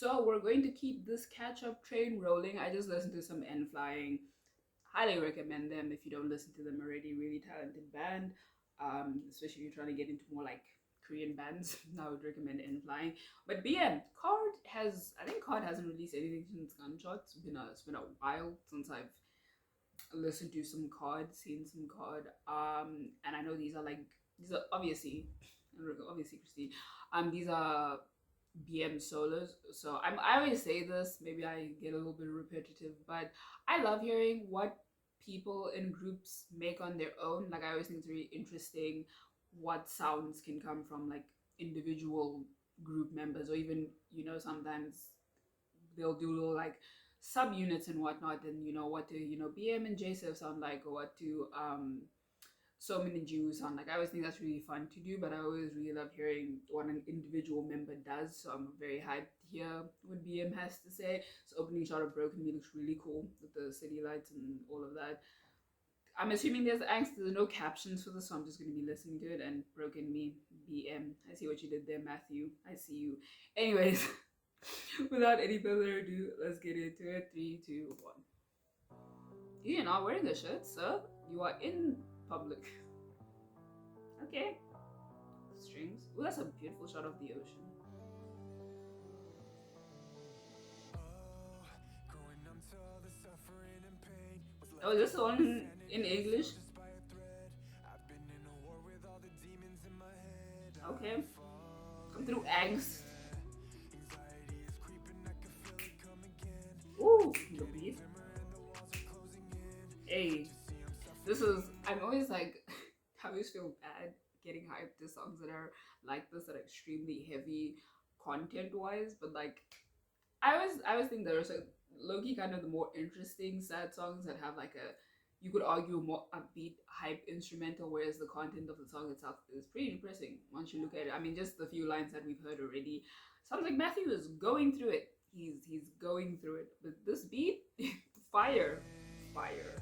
So we're going to keep this catch-up train rolling. I just listened to some N Flying. Highly recommend them if you don't listen to them already. Really talented band. Especially if you're trying to get into more like Korean bands. I would recommend N Flying. But BM, K.A.R.D has, I think K.A.R.D hasn't released anything since Gunshots. It's been a while since I've listened to some K.A.R.D, seen some K.A.R.D. And I know these are obviously Christine. These are BM solos. So I always say this, maybe I get a little bit repetitive, but I love hearing what people in groups make on their own. Like I always think it's really interesting what sounds can come from like individual group members, or even, sometimes they'll do little like subunits and whatnot, and what do BM and JSF sound like, or what do so many Jews sound like. I always think that's really fun to do, but I always really love hearing what an individual member does. So I'm very hyped to hear what BM has to say. So opening shot of Broken Me looks really cool with the city lights and all of that. I'm assuming there's angst. There's no captions for this, so I'm just going to be listening to it. And Broken Me, BM. I see what you did there, Matthew. I see you. Anyways, without any further ado, let's get into it. 3, 2, 1. You're not wearing a shirt, sir. You are in public. Okay. Strings. Oh, that's a beautiful shot of the ocean. Oh, is this the one in English? Okay. Come through angst. Ooh, the beat. Hey, I'm always like, I always feel bad getting hyped to songs that are like this, that are extremely heavy content wise, but like, I always think there's a low-key kind of the more interesting sad songs that have like a, you could argue, more upbeat hype instrumental, whereas the content of the song itself is pretty depressing once you look at it. I mean, just the few lines that we've heard already sounds like Matthew is going through it. He's going through it, but this beat, fire, fire.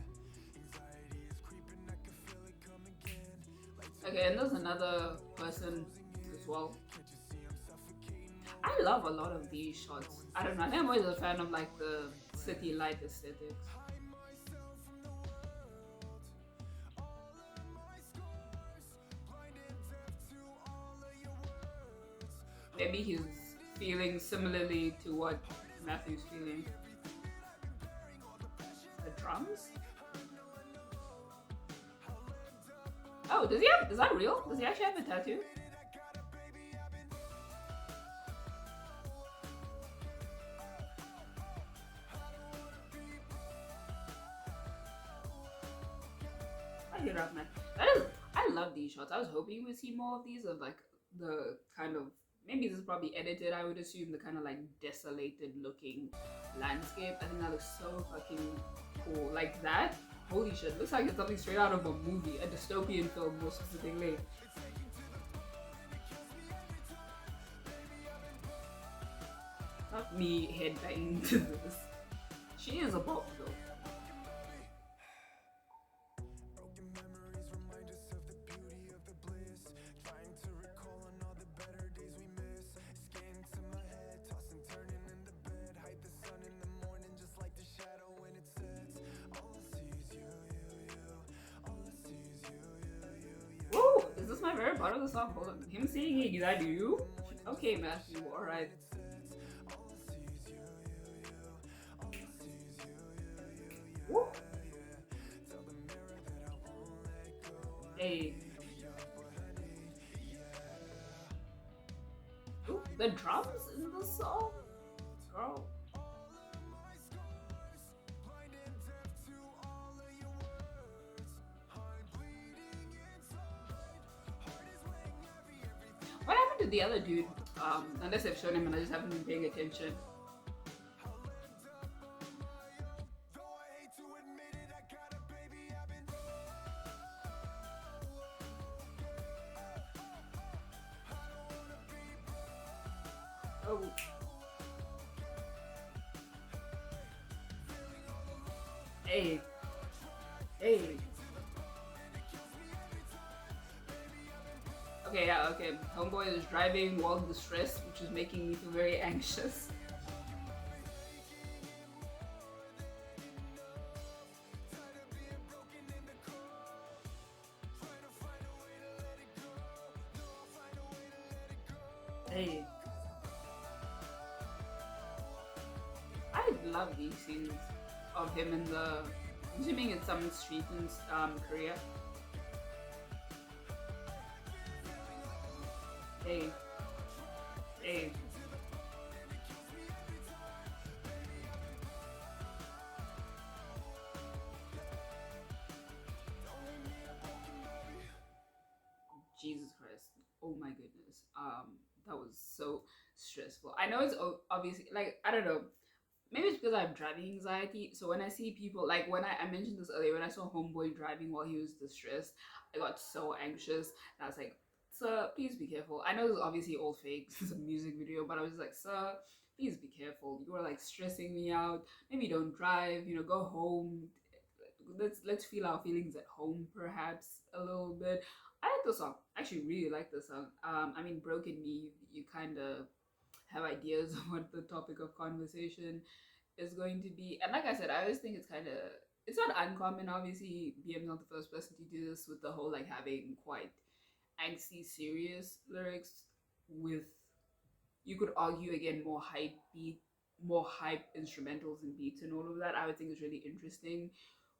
Okay, and there's another person as well. I love a lot of these shots. I don't know. I think I'm always a fan of like the city light aesthetics. Maybe he's feeling similarly to what Matthew's feeling. The drums? Oh, does he have? Is that real? Does he actually have a tattoo? I hear that, man. That is. I love these shots. I was hoping we'd see more of these, of like the kind of, maybe this is probably edited, I would assume, the kind of like desolated looking landscape. I think that looks so fucking cool. Like that. Holy shit, looks like it's something straight out of a movie, a dystopian film more specifically. Not me headbanging to this. She is a bop though. Whoa, is this my favorite part of the song? Hold on. Him saying, hey, did I do you? Okay, Matthew, alright. Hey. Ooh, the drums in the song? Girl. What happened to the other dude? Unless I've shown him and I just haven't been paying attention. Oh. Hey. Hey. Okay, yeah, okay. Homeboy is driving while distressed, which is making me feel very anxious. love these scenes of him in the, I'm assuming it's some street in Korea. Hey, hey. Jesus Christ. Oh my goodness. That was so stressful. I know it's obviously like, I don't know. Maybe it's because I have driving anxiety. So when I see people, like when I mentioned this earlier, when I saw Homeboy driving while he was distressed, I got so anxious. And I was like, sir, please be careful. I know this is obviously all fake. This is a music video, but I was just like, sir, please be careful. You are like stressing me out. Maybe don't drive, go home. Let's feel our feelings at home perhaps a little bit. I like the song. I actually really like the song. I mean, Broken Me, you kind of have ideas of what the topic of conversation is going to be. And like I said, I always think it's not uncommon. Obviously, BM's not the first person to do this with the whole like having quite angsty, serious lyrics with, you could argue again, more hype instrumentals and beats and all of that. I would think it's really interesting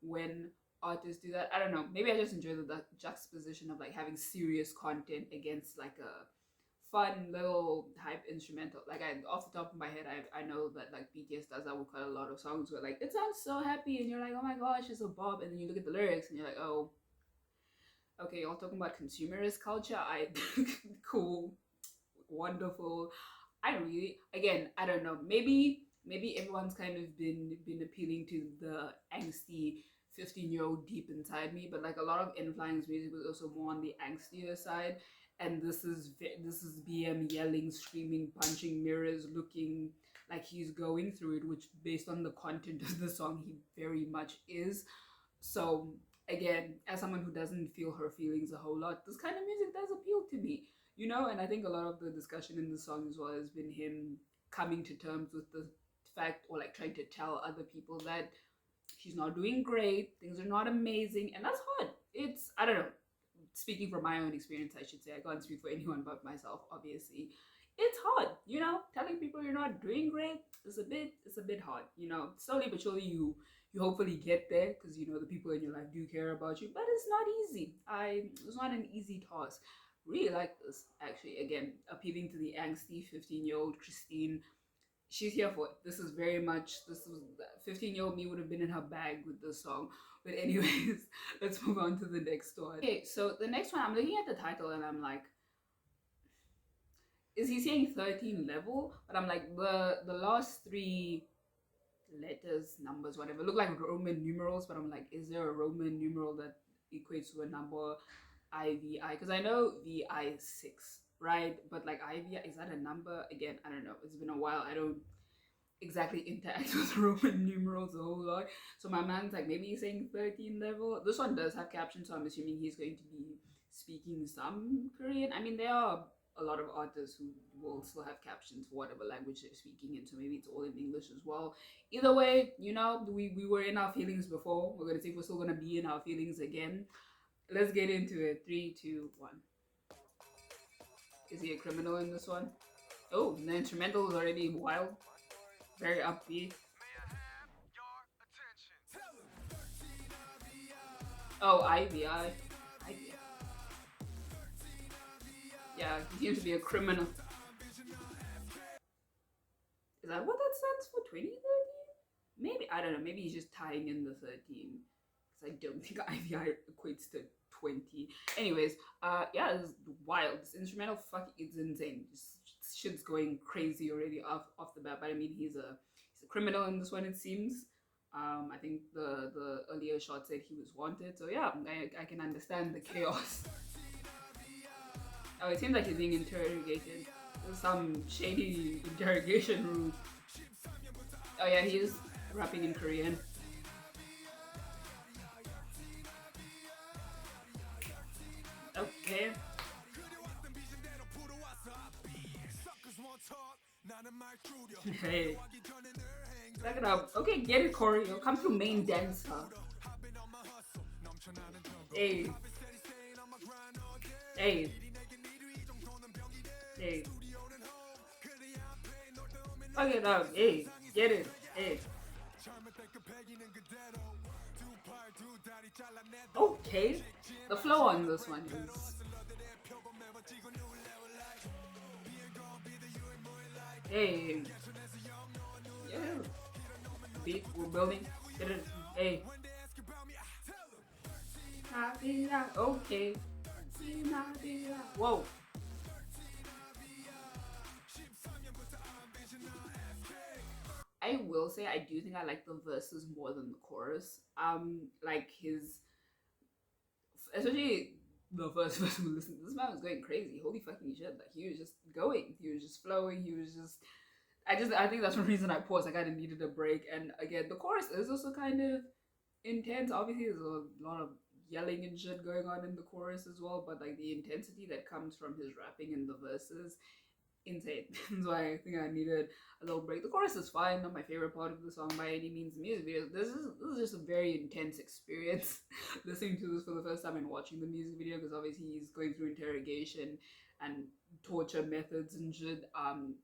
when artists do that. I don't know. Maybe I just enjoy the juxtaposition of like having serious content against like a fun little hype instrumental. Like off the top of my head, I know that like BTS does that with quite a lot of songs where like it sounds so happy and you're like, oh my gosh, it's a bob, and then you look at the lyrics and you're like, oh, okay, y'all talking about consumerist culture. I cool, wonderful. I really, again, I don't know. Maybe everyone's kind of been appealing to the angsty 15-year-old deep inside me, but like a lot of N.Flying's music was also more on the angstier side. And this is BM yelling, screaming, punching mirrors, looking like he's going through it, which based on the content of the song, he very much is. So again, as someone who doesn't feel her feelings a whole lot, this kind of music does appeal to me, and I think a lot of the discussion in the song as well has been him coming to terms with the fact, or like trying to tell other people that she's not doing great, things are not amazing, and that's hard. I don't know, speaking from my own experience, I should say, I can't speak for anyone but myself, obviously. It's hard, telling people you're not doing great is a bit hard. Slowly but surely you hopefully get there, because the people in your life do care about you, but it's not easy. It's not an easy task. Really like this, actually. Again, appealing to the angsty 15-year-old Christine. She's here for it. This is very much, this was 15-year-old me would have been in her bag with this song. But anyways, let's move on to the next one. Okay, so the next one, I'm looking at the title and I'm like, is he saying 13 level? But I'm like, the last three letters, numbers, whatever, look like Roman numerals, but I'm like, is there a Roman numeral that equates to a number IVI? Because I know VI6, right? But like IVI, is that a number? Again, I don't know. It's been a while. I don't exactly interact with Roman numerals a whole lot. So my man's like, maybe he's saying 13 level. This one does have captions, so I'm assuming he's going to be speaking some Korean. I mean, there are a lot of artists who will still have captions for whatever language they're speaking in, so maybe it's all in English as well. Either way, we were in our feelings before. We're gonna see if we're still gonna be in our feelings again. Let's get into it. 3, 2, 1. Is he a criminal in this one? Oh, the instrumental is already wild. Very upbeat. Oh, IVI. Yeah, he seems to be a criminal. Is that what that stands for? 2013? Maybe, I don't know. Maybe he's just tying in the 13. Because I don't think IVI equates to 20. Anyways, yeah, it's wild. This instrumental, it's insane. Just shit's going crazy already off the bat. But I mean, he's a criminal in this one, it seems. I think the earlier shot said he was wanted. So yeah, I can understand the chaos. Oh, it seems like he's being interrogated. There's some shady interrogation room. Oh yeah, he is rapping in Korean. Okay. Hey. Back it up. Okay, get it, choreo. Come to main dancer. Hey. Hey. Hey. Fuck it up. Hey. Get it. Hey. Okay, the flow on this one is hey, yeah, beat we're building. Hey, okay, whoa. I will say I do think I like the verses more than the chorus. Like his, especially the first person who listened. This man was going crazy. Holy fucking shit! Like he was just going. He was just flowing. He was just. I think that's one reason I paused. I kind of needed a break. And again, the chorus is also kind of intense. Obviously, there's a lot of yelling and shit going on in the chorus as well. But like the intensity that comes from his rapping in the verses insane. That's why I think I needed a little break. The chorus is fine, not my favorite part of the song by any means. The music video, this is just a very intense experience listening to this for the first time and watching the music video because obviously he's going through interrogation and torture methods and shit.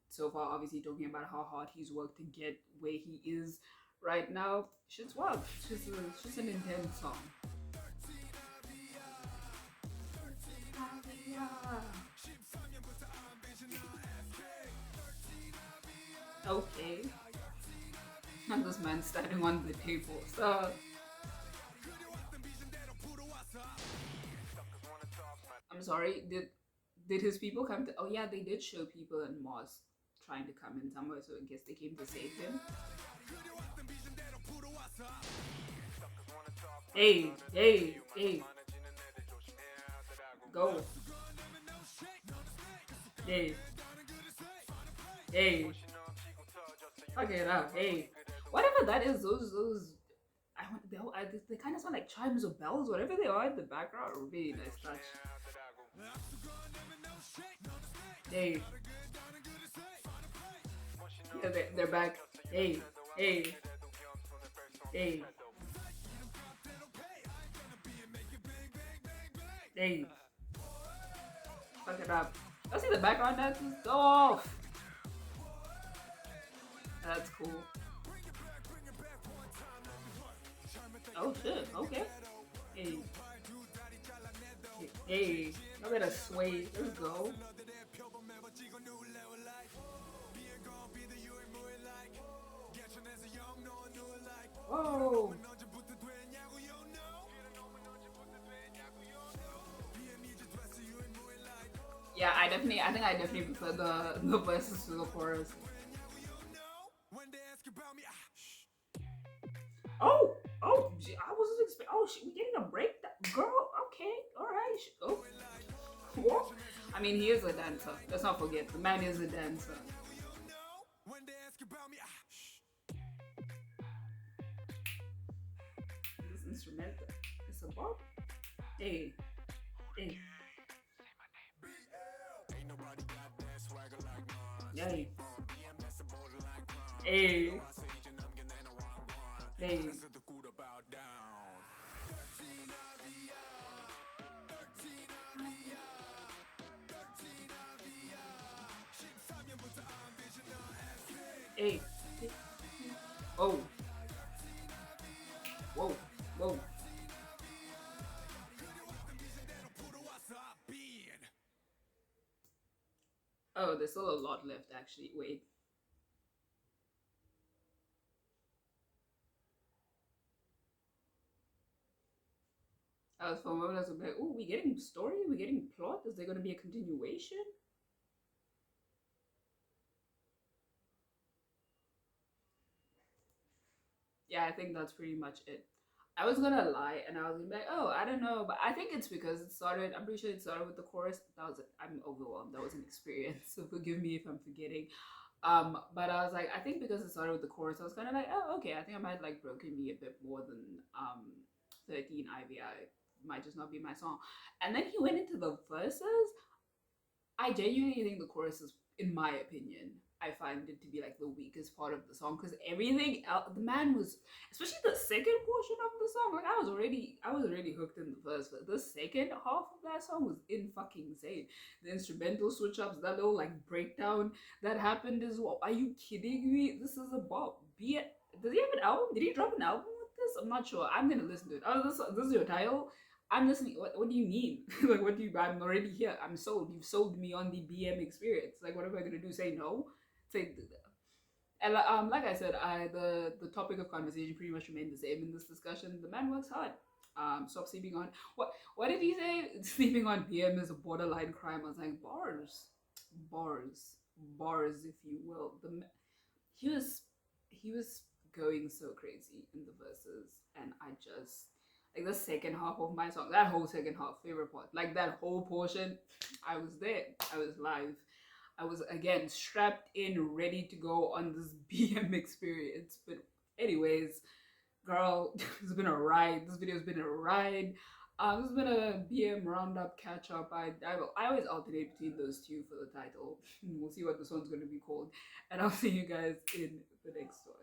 So far, obviously talking about how hard he's worked to get where he is right now. Shit's wild. It's just an intense song. Okay. And this man standing on the table. So I'm sorry. Did his people come to? Oh yeah, they did show people in Moss trying to come in somewhere. So I guess they came to save him. Hey, hey, hey, go. Hey, hey. Fuck it up. Hey, whatever that is. Those. I want. They kind of sound like chimes or bells, whatever they are in the background. Really nice touch. Hey, yeah, they're back. Hey, hey, hey, hey. Fuck it up. I see the background dances. Go off. That's cool. Oh shit. Okay. Hey, hey. I better sway. Let's go. Whoa. Yeah, I think I definitely prefer the verses to the chorus. Oh, oh, I wasn't expecting. Oh, shit, we getting a break, girl. Okay, all right. Oh, what? I mean, he is a dancer. Let's not forget, the man is a dancer. This instrumental, it's a bop. Hey, hey, hey, hey, hey. Hey. Oh. Whoa. Whoa. Oh, there's still a lot left actually. Wait. I was for a moment I was like, oh, we getting story? We getting plot? Is there gonna be a continuation? Yeah, I think that's pretty much it. I was gonna lie and I was gonna be like, oh, I don't know, but I think it's because it started. I'm pretty sure it started with the chorus. That was it. I'm overwhelmed. That was an experience, so forgive me if I'm forgetting. But I was like, I think because it started with the chorus, I was kind of like, oh, okay. I think I might like Broken Me a bit more than 13 IVI. Might just not be my song. And then he went into the verses. I genuinely think the chorus is, in my opinion, I find it to be like the weakest part of the song because everything else, the man was, especially the second portion of the song. Like I was already hooked in the first, but the second half of that song was in fucking insane. The instrumental switch ups, that little like breakdown that happened as well. Are you kidding me? This is a bop. Be it. Does he have an album? Did he drop an album with this? I'm not sure. I'm gonna listen to it. Oh, this is your title. I'm listening. What do you mean? Like, what do you? I'm already here. I'm sold. You've sold me on the BM experience. Like, what am I gonna do? Say no? Say, and like I said, the topic of conversation pretty much remained the same in this discussion. The man works hard. Stop sleeping on what did he say? Sleeping on BM is a borderline crime. I was like, bars, bars, bars, if you will. He was he was going so crazy in the verses, and I just like the second half of my song, that whole second half, favorite part, like that whole portion. I was there. I was live. I was again strapped in, ready to go on this BM experience. But anyways, girl, it's been a ride. This video's been a ride. This has been a BM roundup catch up. I always alternate between those two for the title. We'll see what this one's going to be called, and I'll see you guys in the next one.